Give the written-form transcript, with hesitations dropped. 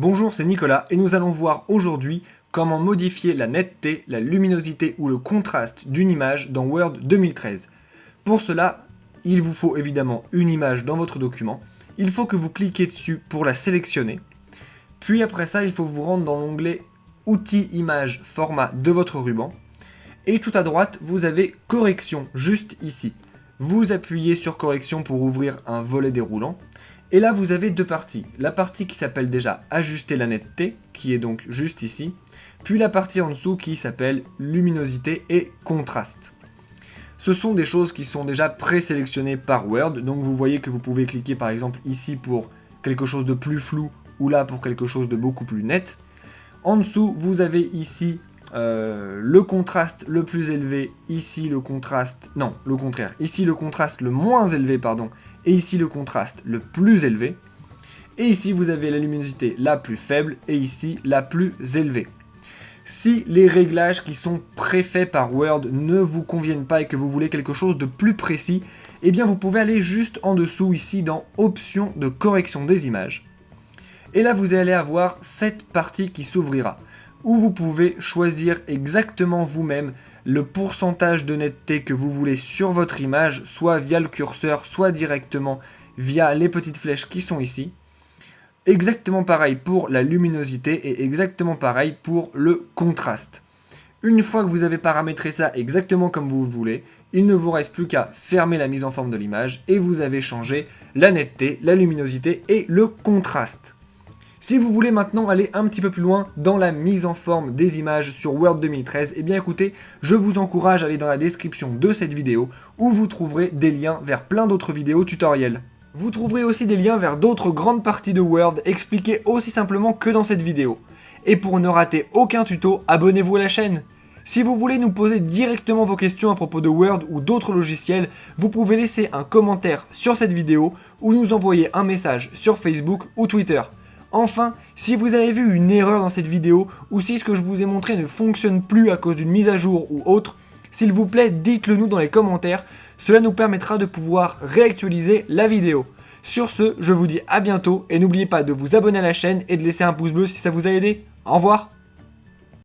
Bonjour, c'est Nicolas et nous allons voir aujourd'hui comment modifier la netteté, la luminosité ou le contraste d'une image dans Word 2013. Pour cela, il vous faut évidemment une image dans votre document. Il faut que vous cliquiez dessus pour la sélectionner. Puis après ça, il faut vous rendre dans l'onglet Outils, images, format de votre ruban. Et tout à droite, vous avez Correction, juste ici. Vous appuyez sur Correction pour ouvrir un volet déroulant. Et là, vous avez deux parties. La partie qui s'appelle déjà Ajuster la netteté, qui est donc juste ici. Puis la partie en dessous qui s'appelle Luminosité et Contraste. Ce sont des choses qui sont déjà présélectionnées par Word. Donc vous voyez que vous pouvez cliquer par exemple ici pour quelque chose de plus flou ou là pour quelque chose de beaucoup plus net. En dessous, vous avez ici le contraste le plus élevé, ici le contraste, non, le contraire, ici le contraste le moins élevé, pardon, et ici le contraste le plus élevé. Et ici, vous avez la luminosité la plus faible et ici la plus élevée. Si les réglages qui sont préfaits par Word ne vous conviennent pas et que vous voulez quelque chose de plus précis, eh bien vous pouvez aller juste en dessous ici dans Options de correction des images. Et là, vous allez avoir cette partie qui s'ouvrira, où vous pouvez choisir exactement vous-même le pourcentage de netteté que vous voulez sur votre image, soit via le curseur, soit directement via les petites flèches qui sont ici. Exactement pareil pour la luminosité et exactement pareil pour le contraste. Une fois que vous avez paramétré ça exactement comme vous le voulez, il ne vous reste plus qu'à fermer la mise en forme de l'image et vous avez changé la netteté, la luminosité et le contraste. Si vous voulez maintenant aller un petit peu plus loin dans la mise en forme des images sur Word 2013, eh bien écoutez, je vous encourage à aller dans la description de cette vidéo où vous trouverez des liens vers plein d'autres vidéos tutoriels. Vous trouverez aussi des liens vers d'autres grandes parties de Word expliquées aussi simplement que dans cette vidéo. Et pour ne rater aucun tuto, abonnez-vous à la chaîne. Si vous voulez nous poser directement vos questions à propos de Word ou d'autres logiciels, vous pouvez laisser un commentaire sur cette vidéo ou nous envoyer un message sur Facebook ou Twitter. Enfin, si vous avez vu une erreur dans cette vidéo ou si ce que je vous ai montré ne fonctionne plus à cause d'une mise à jour ou autre, s'il vous plaît, dites-le nous dans les commentaires, cela nous permettra de pouvoir réactualiser la vidéo. Sur ce, je vous dis à bientôt et n'oubliez pas de vous abonner à la chaîne et de laisser un pouce bleu si ça vous a aidé. Au revoir!